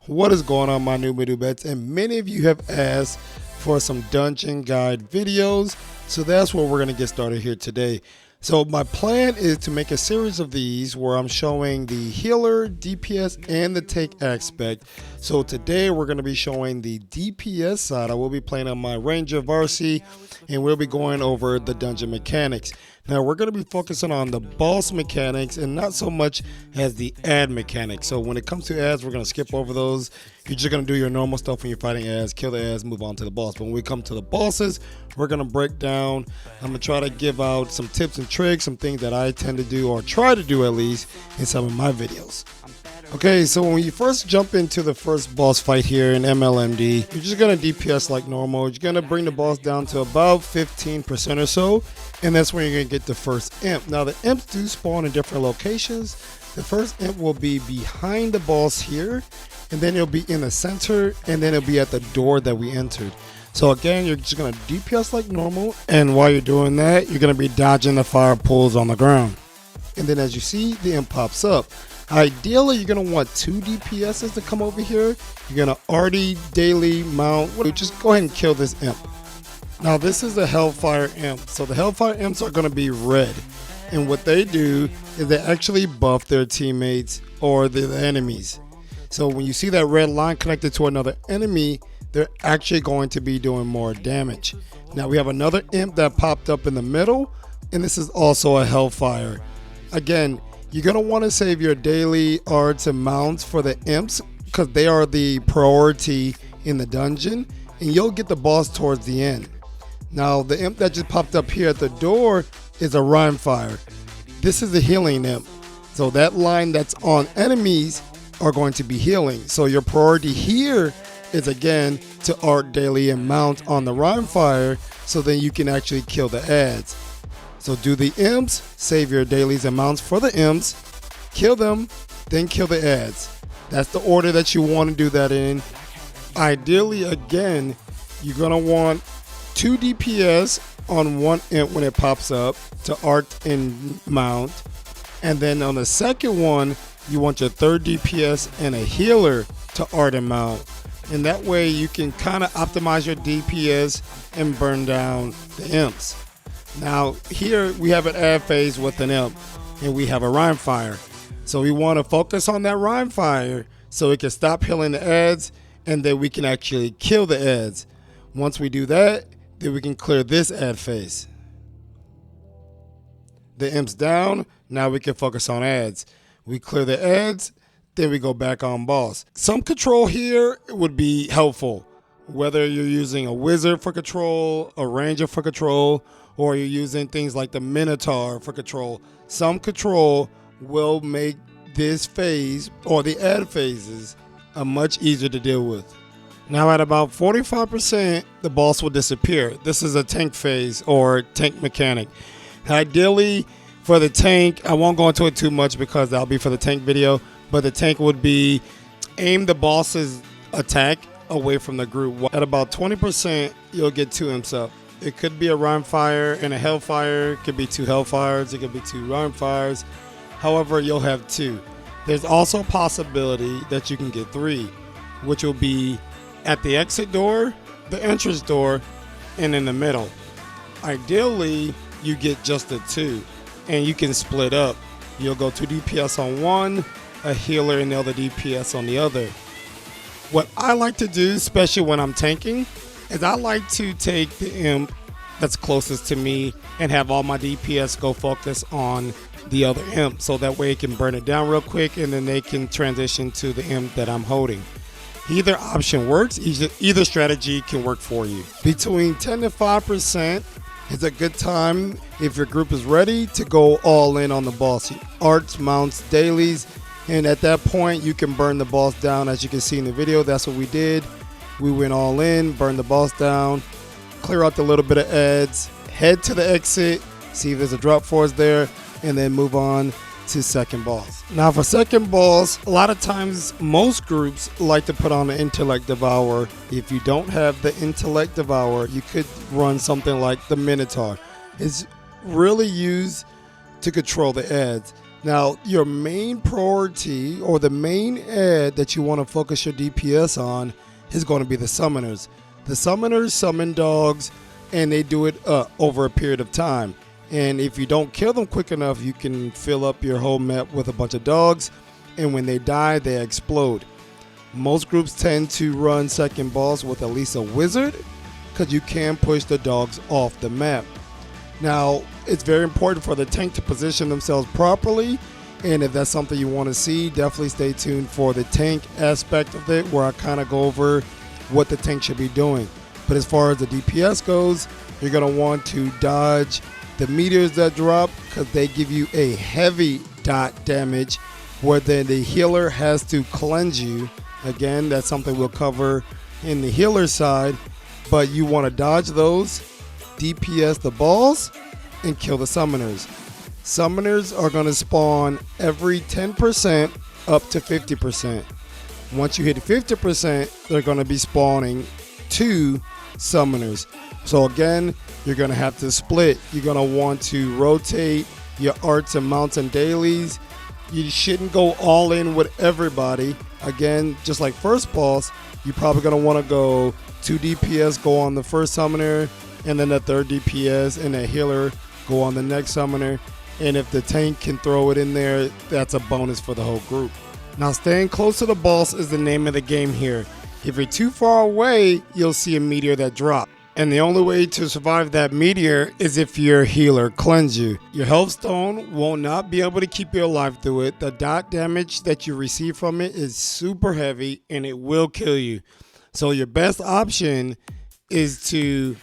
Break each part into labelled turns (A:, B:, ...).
A: What is going on, my Neverwinter Builds? And many of you have asked for some dungeon guide videos, so that's where we're going to get started here today. So my plan is to make a series of these where I'm showing the healer, DPS, and the tank aspect. So today we're going to be showing the DPS side. I will be playing on my Ranger Varsity, and we'll be going over the dungeon mechanics. Now we're going to be focusing on the boss mechanics and not so much as the ad mechanics. So when it comes to ads, we're going to skip over those. You're just going to do your normal stuff when you're fighting ads, kill the ads, move on to the boss. But when we come to the bosses, we're going to break down. I'm going to try to give out some tips and tricks, some things that I tend to do or try to do at least in some of my videos. Okay, so when you first jump into the first boss fight here in MLMD, you're just going to DPS like normal. You're going to bring the boss down to about 15% or so, and that's when you're going to get the first imp. Now, the imps do spawn in different locations. The first imp will be behind the boss here, and then it'll be in the center, and then it'll be at the door that we entered. So again, you're just going to DPS like normal, and while you're doing that, you're going to be dodging the fire pulls on the ground. And then as you see, the imp pops up. Ideally, you're going to want 2 DPSs to come over here. You're going to RD daily mount. Just go ahead and kill this imp. Now, this is the Hellfire imp. So the Hellfire imps are going to be red. And what they do is they actually buff their teammates or the enemies. So when you see that red line connected to another enemy, they're actually going to be doing more damage. Now, we have another imp that popped up in the middle. And this is also a Hellfire. Again, you're going to want to save your daily arts and mounts for the imps because they are the priority in the dungeon, and you'll get the boss towards the end. Now, the imp that just popped up here at the door is a Rimefire. This is a healing imp. So that line that's on enemies are going to be healing. So your priority here is, again, to art daily and mount on the Rimefire so then you can actually kill the ads. So do the imps, save your dailies and mounts for the imps, kill them, then kill the ads. That's the order that you want to do that in. Ideally, again, you're going to want 2 DPS on one imp when it pops up to art and mount. And then on the second one, you want your 3rd DPS and a healer to art and mount. And that way you can kind of optimize your DPS and burn down the imps. Now here we have an ad phase with an imp, and we have a Rimefire. So we want to focus on that Rimefire so it can stop healing the ads, and then we can actually kill the ads. Once we do that, then we can clear this ad phase. The imp's down, now we can focus on ads. We clear the ads, then we go back on boss. Some control here would be helpful, whether you're using a wizard for control, a ranger for control, or you're using things like the Minotaur for control. Some control will make this phase or the ad phases much easier to deal with. Now at about 45%, the boss will disappear. This is a tank phase or tank mechanic. Ideally, for the tank, I won't go into it too much because that'll be for the tank video, but the tank would be aim the boss's attack away from the group. At about 20%, you'll get 2 imps up. It could be a Rimefire and a Hellfire. It could be 2 Hellfires. It could be 2 Rimefires. However, you'll have 2. There's also a possibility that you can get 3, which will be at the exit door, the entrance door, and in the middle. Ideally, you get just the 2, and you can split up. You'll go 2 DPS on one, a healer and the other DPS on the other. What I like to do, especially when I'm tanking, is I like to take the imp that's closest to me and have all my DPS go focus on the other imp, so that way it can burn it down real quick and then they can transition to the imp that I'm holding. Either option works, either strategy can work for you. Between 10 to 5% is a good time if your group is ready to go all in on the boss. Arts, mounts, dailies, and at that point you can burn the boss down. As you can see in the video, that's what we did. We went all in, burned the boss down, clear out the little bit of ads, head to the exit, see if there's a drop force there, and then move on to second boss. Now for second boss, a lot of times most groups like to put on the Intellect Devourer. If you don't have the Intellect Devourer, you could run something like the Minotaur. It's really used to control the ads. Now, your main priority or the main ad that you want to focus your DPS on is going to be the summoners. The summoners summon dogs, and they do it over a period of time. And if you don't kill them quick enough, you can fill up your whole map with a bunch of dogs, and when they die, they explode. Most groups tend to run second boss with at least a wizard, because you can push the dogs off the map. Now, it's very important for the tank to position themselves properly, and if that's something you want to see, definitely stay tuned for the tank aspect of it, where I kind of go over what the tank should be doing. But as far as the DPS goes, you're going to want to dodge the meteors that drop, because they give you a heavy dot damage, where then the healer has to cleanse you. Again, that's something we'll cover in the healer side, but you want to dodge those, DPS the balls, and kill the summoners. Summoners are going to spawn every 10% up to 50%. Once you hit 50%, they're going to be spawning 2 summoners. So again, you're going to have to split. You're going to want to rotate your arts and mounts and dailies. You shouldn't go all in with everybody. Again, just like first boss, you're probably going to want to go 2 DPS go on the first summoner, and then the 3rd DPS and a healer go on the next summoner. And if the tank can throw it in there, that's a bonus for the whole group. Now, staying close to the boss is the name of the game here. If you're too far away, you'll see a meteor that drops. And the only way to survive that meteor is if your healer cleanse you. Your health stone will not be able to keep you alive through it. The dot damage that you receive from it is super heavy, and it will kill you. So your best option is to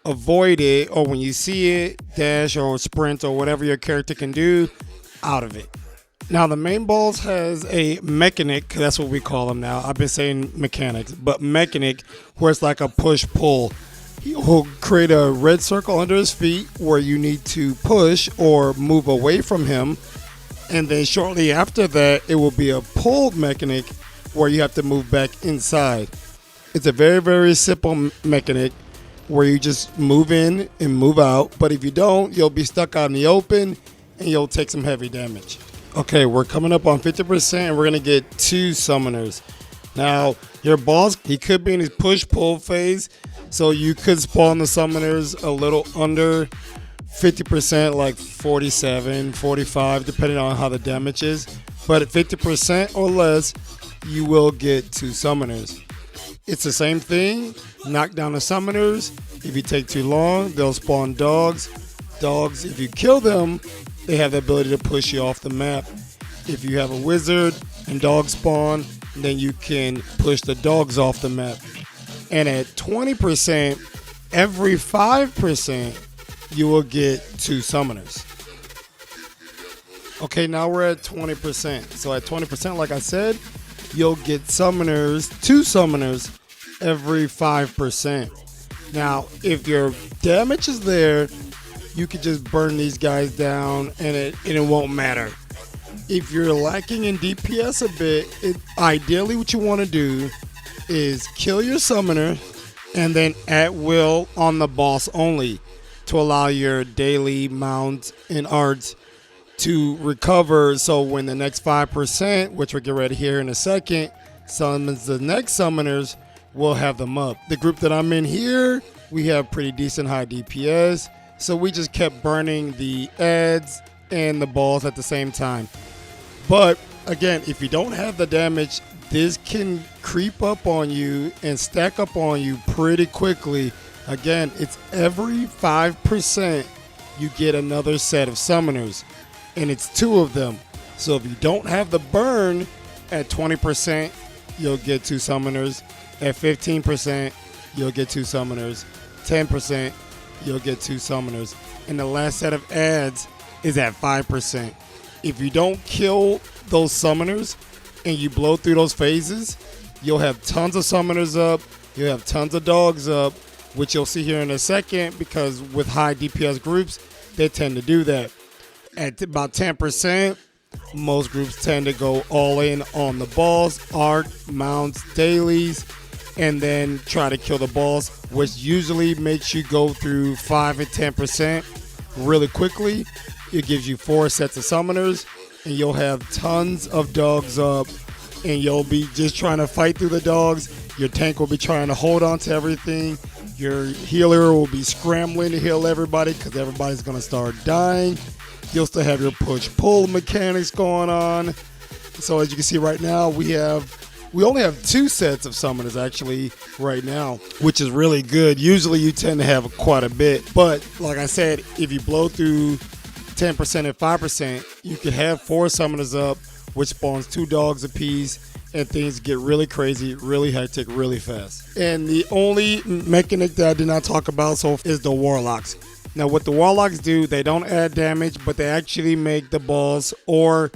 A: avoid it, or when you see it, dash or sprint or whatever your character can do out of it. Now, the main boss has a mechanic, that's what we call them now. I've been saying mechanics, but mechanic, where it's like a push-pull. He'll create a red circle under his feet where you need to push or move away from him. And then shortly after that, it will be a pull mechanic where you have to move back inside. It's a very, very simple mechanic where you just move in and move out. But if you don't, you'll be stuck out in the open and you'll take some heavy damage. Okay, we're coming up on 50% and we're going to get 2 summoners. Now, your boss, he could be in his push-pull phase, so you could spawn the summoners a little under 50%, like 47, 45, depending on how the damage is. But at 50% or less, you will get 2 summoners. It's the same thing. Knock down the summoners. If you take too long, they'll spawn dogs. Dogs, if you kill them, they have the ability to push you off the map. If you have a wizard and dogs spawn, then you can push the dogs off the map. And at 20%, every 5%, you will get 2 summoners. Okay, now we're at 20%. So at 20%, like I said, you'll get summoners, 2 summoners, every 5%. Now, if your damage is there, you could just burn these guys down and it won't matter. If you're lacking in DPS a bit, ideally what you want to do is kill your summoner and then at will on the boss only to allow your daily mounts and arts to recover. So when the next 5%, which we'll get ready here in a second, summons the next summoners, we'll have them up. The group that I'm in here, we have pretty decent high DPS. So we just kept burning the ads and the balls at the same time. But again, if you don't have the damage, this can creep up on you and stack up on you pretty quickly. Again, it's every 5% you get another set of summoners, and it's 2 of them. So if you don't have the burn at 20%, you'll get 2 summoners. At 15%, you'll get 2 summoners. 10%, you'll get 2 summoners. And the last set of ads is at 5%. If you don't kill those summoners and you blow through those phases, you'll have tons of summoners up, you'll have tons of dogs up, which you'll see here in a second, because with high DPS groups, they tend to do that. At about 10%, most groups tend to go all in on the balls, art, mounts, dailies, and then try to kill the boss, which usually makes you go through 5 and 10% really quickly. It gives you 4 sets of summoners, and you'll have tons of dogs up, and you'll be just trying to fight through the dogs. Your tank will be trying to hold on to everything. Your healer will be scrambling to heal everybody because everybody's going to start dying. You'll still have your push-pull mechanics going on. So as you can see right now, we only have 2 sets of summoners actually right now, which is really good. Usually you tend to have quite a bit, but like I said, if you blow through 10% and 5%, you could have 4 summoners up, which spawns 2 dogs apiece, and things get really crazy, really hectic, really fast. And the only mechanic that I did not talk about so is the warlocks. Now what the warlocks do, they don't add damage, but they actually make the boss or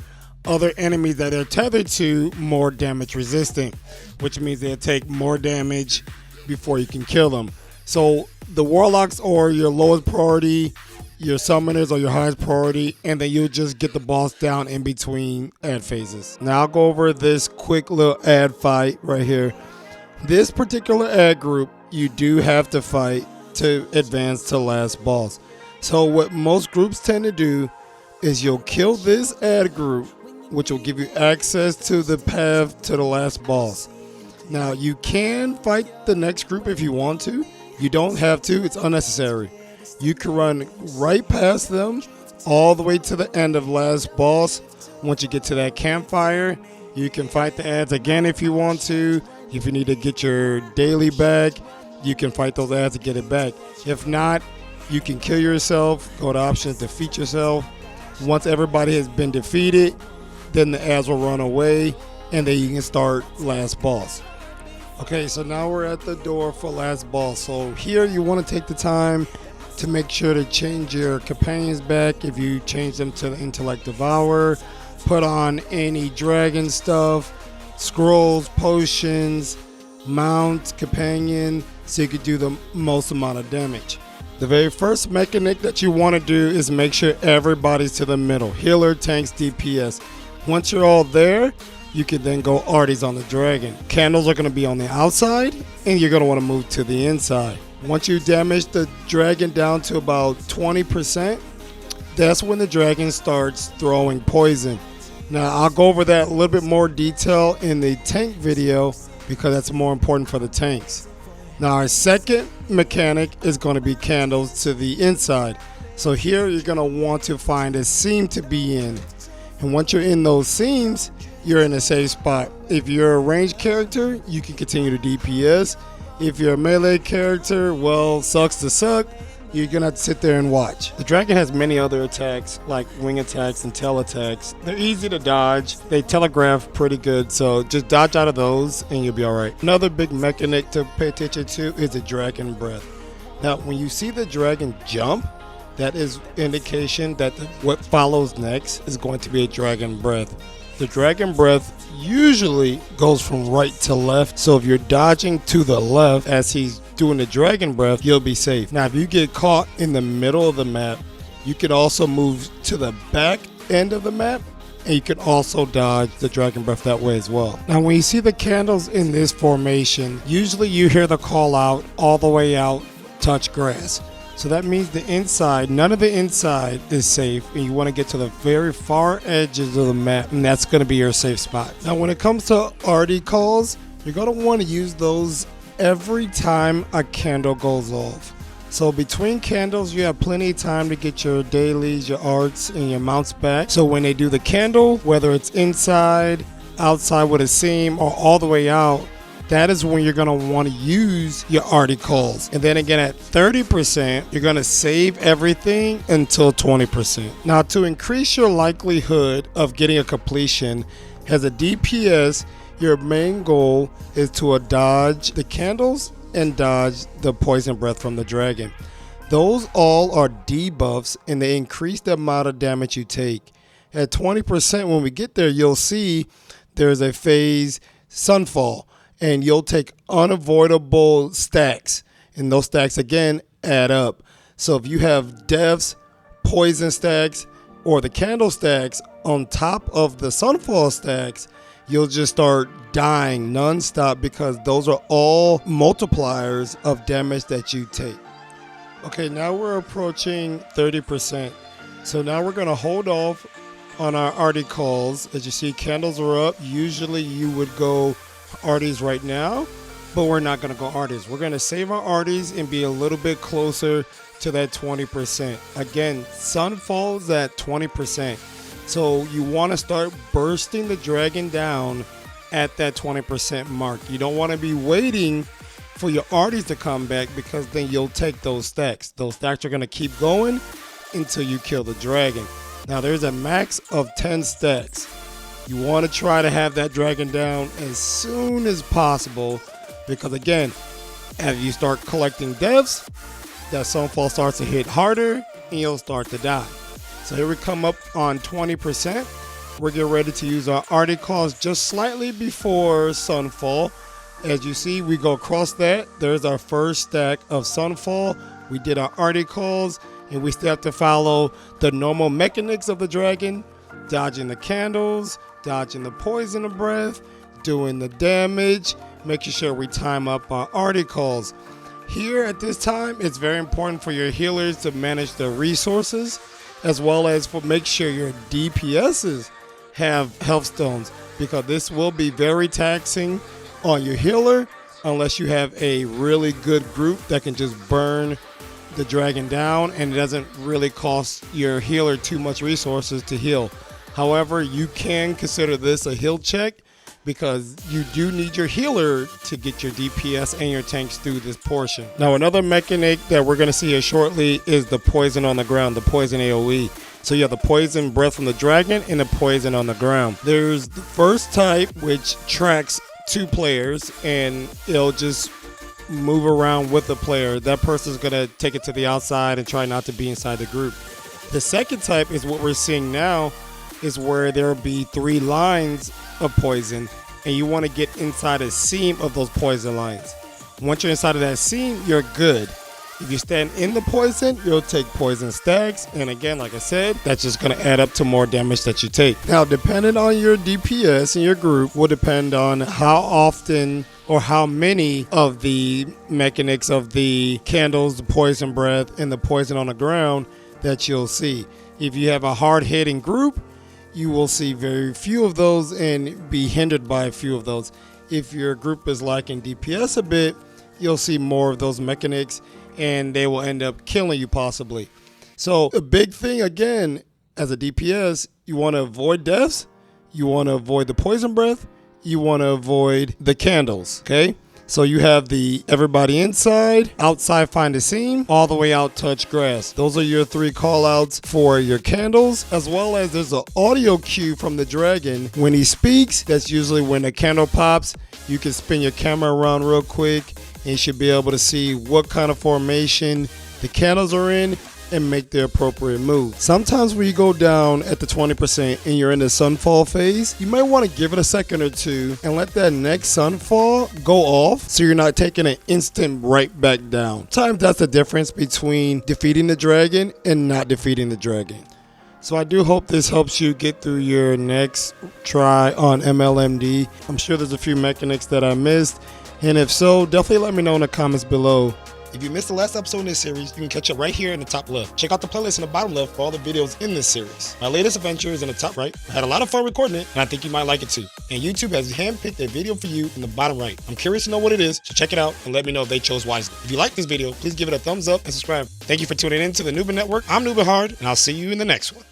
A: other enemies that they're tethered to more damage resistant, which means they'll take more damage before you can kill them. So the warlocks are your lowest priority, your summoners are your highest priority, and then you'll just get the boss down in between ad phases. Now I'll go over this quick little ad fight right here. This particular ad group, you do have to fight to advance to last boss. So what most groups tend to do is you'll kill this ad group, which will give you access to the path to the last boss. Now you can fight the next group if you want to. You don't have to, it's unnecessary. You can run right past them all the way to the end of last boss. Once you get to that campfire, you can fight the ads again if you want to. If you need to get your daily back, you can fight those ads to get it back. If not, you can kill yourself, go to options, defeat yourself. Once everybody has been defeated, then the ads will run away, and then you can start last boss. Okay, so now we're at the door for last boss. So here you want to take the time to make sure to change your companions back. If you change them to the Intellect Devourer, put on any dragon stuff, scrolls, potions, mount, companion, so you could do the most amount of damage. The very first mechanic that you want to do is make sure everybody's to the middle. Healer, tanks, DPS. Once you're all there, you can then go arties on the dragon. Candles are going to be on the outside, and you're going to want to move to the inside. Once you damage the dragon down to about 20%, that's when the dragon starts throwing poison. Now I'll go over that a little bit more detail in the tank video because that's more important for the tanks. Now our second mechanic is going to be candles to the inside. So here you're going to want to find a seam to be in. And once you're in those seams, you're in a safe spot. If you're a ranged character, you can continue to DPS. If you're a melee character, well, sucks to suck. You're gonna have to sit there and watch. The dragon has many other attacks, like wing attacks and tail attacks. They're easy to dodge. They telegraph pretty good, so just dodge out of those and you'll be all right. Another big mechanic to pay attention to is the dragon breath. Now, when you see the dragon jump, that is indication that what follows next is going to be a dragon breath. The dragon breath usually goes from right to left, so if you're dodging to the left as he's doing the dragon breath, you'll be safe. Now if you get caught in the middle of the map, you can also move to the back end of the map, and you can also dodge the dragon breath that way as well. Now when you see the candles in this formation, usually you hear the call out all the way out, touch grass. So that means the inside, none of the inside is safe, and you want to get to the very far edges of the map, and that's going to be your safe spot. Now when it comes to arty calls, you're going to want to use those every time a candle goes off. So between candles, you have plenty of time to get your dailies, your arts, and your mounts back. So when they do the candle, whether it's inside, outside with a seam, or all the way out, that is when you're going to want to use your arty calls. And then again at 30%, you're going to save everything until 20%. Now to increase your likelihood of getting a completion, as a DPS, your main goal is to dodge the candles and dodge the poison breath from the dragon. Those all are debuffs, and they increase the amount of damage you take. At 20%, when we get there, you'll see there's a phase sunfall, and you'll take unavoidable stacks, and those stacks again add up. So if you have deaths, poison stacks, or the candle stacks on top of the sunfall stacks, you'll just start dying non-stop because those are all multipliers of damage that you take. Okay, now we're approaching 30%. So now we're going to hold off on our arty calls. As you see, candles are up. Usually you would go arties right now, but we're not going to go arties. We're going to save our arties and be a little bit closer to that 20%. Again, sun falls at 20%. So you want to start bursting the dragon down at that 20% mark. You don't want to be waiting for your arties to come back, because then you'll take those stacks. Those stacks are going to keep going until you kill the dragon. Now there's a max of 10 stacks. You want to try to have that dragon down as soon as possible, because again, as you start collecting devs, that sunfall starts to hit harder and you'll start to die. So here we come up on 20%. We're getting ready to use our arty calls just slightly before sunfall. As you see, we go across that. There's our first stack of sunfall. We did our arty calls, and we still have to follow the normal mechanics of the dragon, dodging the candles, dodging the poison breath, doing the damage, making sure we time up our arty calls. Here at this time, it's very important for your healers to manage their resources, as well as for make sure your DPSs have health stones, because this will be very taxing on your healer unless you have a really good group that can just burn the dragon down, and it doesn't really cost your healer too much resources to heal. However, you can consider this a heal check, because you do need your healer to get your DPS and your tanks through this portion. Now, another mechanic that we're going to see here shortly is the poison on the ground, the poison AoE. So you have the poison breath from the dragon and the poison on the ground. There's the first type, which tracks 2 players, and it'll just move around with the player. That person's going to take it to the outside and try not to be inside the group. The second type is what we're seeing now, is where there will be 3 lines of poison, and you want to get inside a seam of those poison lines. Once you're inside of that seam, you're good. If you stand in the poison, you'll take poison stacks, and again, like I said, that's just going to add up to more damage that you take. Now, depending on your DPS and your group will depend on how often or how many of the mechanics of the candles, the poison breath, and the poison on the ground that you'll see. If you have a hard-hitting group, you will see very few of those and be hindered by a few of those. If your group is lacking DPS a bit, you'll see more of those mechanics, and they will end up killing you possibly. So a big thing, again, as a DPS, you want to avoid deaths, you want to avoid the poison breath, you want to avoid the candles, okay? So you have the everybody inside, outside find a seam, all the way out touch grass. Those are your 3 call outs for your candles, as well as there's an audio cue from the dragon. When he speaks, that's usually when a candle pops. You can spin your camera around real quick, and you should be able to see what kind of formation the candles are in and make the appropriate move. Sometimes when you go down at the 20% and you're in the sunfall phase, you might want to give it a second or two and let that next sunfall go off, so you're not taking an instant right back down. Sometimes that's the difference between defeating the dragon and not defeating the dragon. So I do hope this helps you get through your next try on MLMD. I'm sure there's a few mechanics that I missed, and if so, definitely let me know in the comments below. If you missed the last episode in this series, you can catch up right here in the top left. Check out the playlist in the bottom left for all the videos in this series. My latest adventure is in the top right. I had a lot of fun recording it, and I think you might like it too. And YouTube has handpicked a video for you in the bottom right. I'm curious to know what it is, so check it out and let me know if they chose wisely. If you like this video, please give it a thumbs up and subscribe. Thank you for tuning in to the Nubin Network. I'm Nubin Hard, and I'll see you in the next one.